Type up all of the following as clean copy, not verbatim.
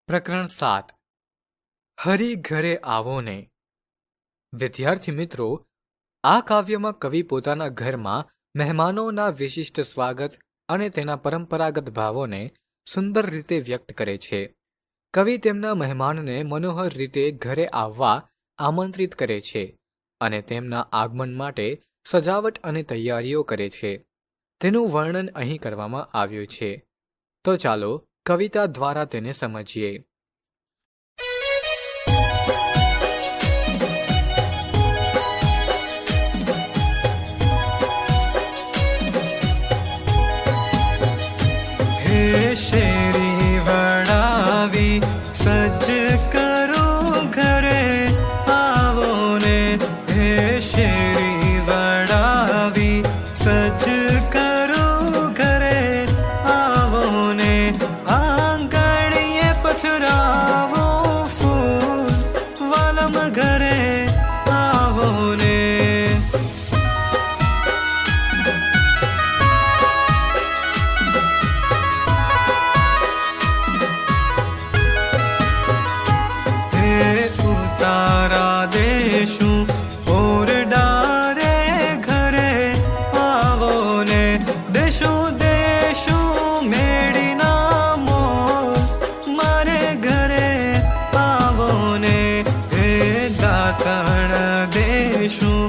પ્રકરણ 7 હરિ ઘરે આવો ને. વિદ્યાર્થી મિત્રો, આ કાવ્યમાં કવિ પોતાના ઘરમાં મહેમાનોના વિશિષ્ટ સ્વાગત અને તેના પરંપરાગત ભાવોને સુંદર રીતે વ્યક્ત કરે છે. કવિ તેમના મહેમાનને મનોહર રીતે ઘરે આવવા આમંત્રિત કરે છે અને તેમના આગમન માટે સજાવટ અને તૈયારીઓ કરે છે. તેનું વર્ણન અહીં કરવામાં આવ્યું છે. તો ચાલો કવિતા દ્વારા તેને સમજીએ. હે શેરી વડાવી સજ કરો ઘરે આવો ને. હે શેરી વડાવી સજ કરો ઘરે આવો ને. આંગણીએ પથરાવો ફૂલ વાલમ ઘરે આવો ને. ઉતારા દેશું ઓરડા રે ઘરે આવો ને. દેશું દેશું મેળીના મોર મારે ઘરે આવો ને. હે દાતણ દેશું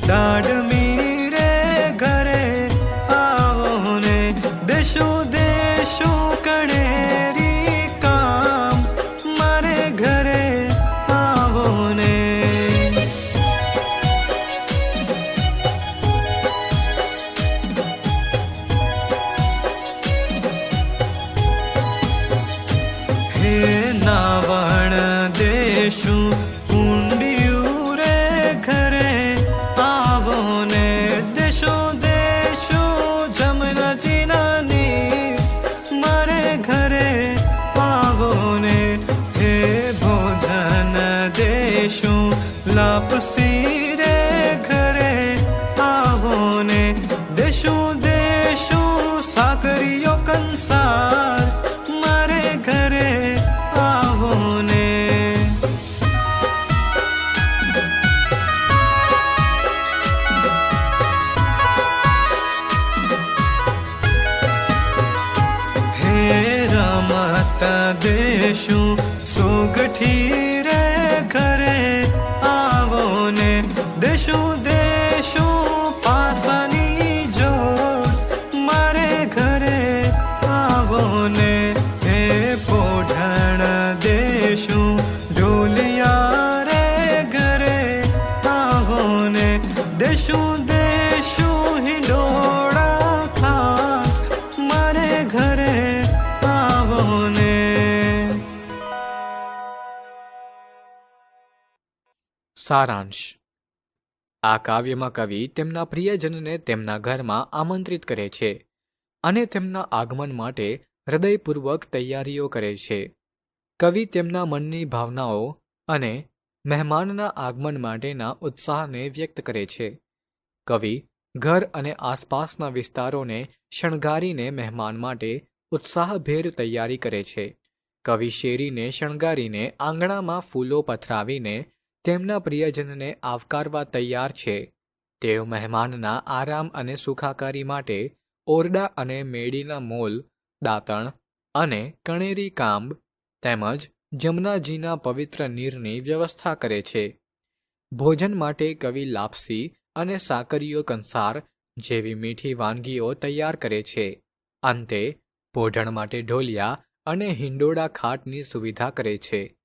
દાડમી રે ઘરે આવો ને. દેશું દેશું કણેરી કામ મારે ઘરે આવો ને. હે નાવણ દેશું ઊંડિયું રે ઘરે આવો ને. દેશું દેશું જમનાજીનાની મારે ઘરે આવો ને. હે ભોજન દેશું લાપસી રે ઘરે આવો ને. દેશું દેશું સાકરીઓ કંસાર મારે ઘરે આવો ને. હે રમત દેશું સોગઠી રે ઘરે આવો ને. દેશું દેશું પાસાની જોડ મારે ઘરે આવો ને. હે પોઢણ દેશું ઢોલિયા રે ઘરે આવો ને. દેશું દેશું હિંડોળા ખાટ મારે ઘરે આવો ને. સારાંશ. આ કાવ્યમાં કવિ તેમના પ્રિયજનને તેમના ઘરમાં આમંત્રિત કરે છે અને તેમના આગમન માટે હૃદયપૂર્વક તૈયારીઓ કરે છે. કવિ તેમના મનની ભાવનાઓ અને મહેમાનના આગમન માટેના ઉત્સાહને વ્યક્ત કરે છે. કવિ ઘર અને આસપાસના વિસ્તારોને શણગારીને મહેમાન માટે ઉત્સાહભેર તૈયારી કરે છે. કવિ શેરીને શણગારીને આંગણામાં ફૂલો પથરાવીને તેમના પ્રિયજનને આવકારવા તૈયાર છે. તેઓ મહેમાનના આરામ અને સુખાકારી માટે ઓરડા અને મેડીના મોલ, દાતણ અને કણેરી કાંબ તેમજ જમનાજીના પવિત્ર નીરની વ્યવસ્થા કરે છે. ભોજન માટે કવિ લાપસી અને સાકરીઓ કંસાર જેવી મીઠી વાનગીઓ તૈયાર કરે છે. અંતે પોઢણ માટે ઢોલિયા અને હિંડોળા ખાટની સુવિધા કરે છે.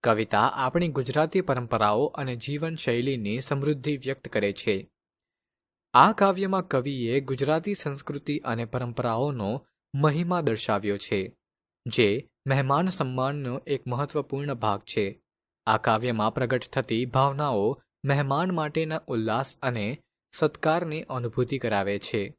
કવિતા આપણી ગુજરાતી પરંપરાઓ અને જીવનશૈલીની સમૃદ્ધિ વ્યક્ત કરે છે. આ કાવ્યમાં કવિએ ગુજરાતી સંસ્કૃતિ અને પરંપરાઓનો મહિમા દર્શાવ્યો છે, જે મહેમાન સન્માનનો એક મહત્વપૂર્ણ ભાગ છે. આ કાવ્યમાં પ્રગટ થતી ભાવનાઓ મહેમાન માટેના ઉલ્લાસ અને સત્કારની અનુભૂતિ કરાવે છે.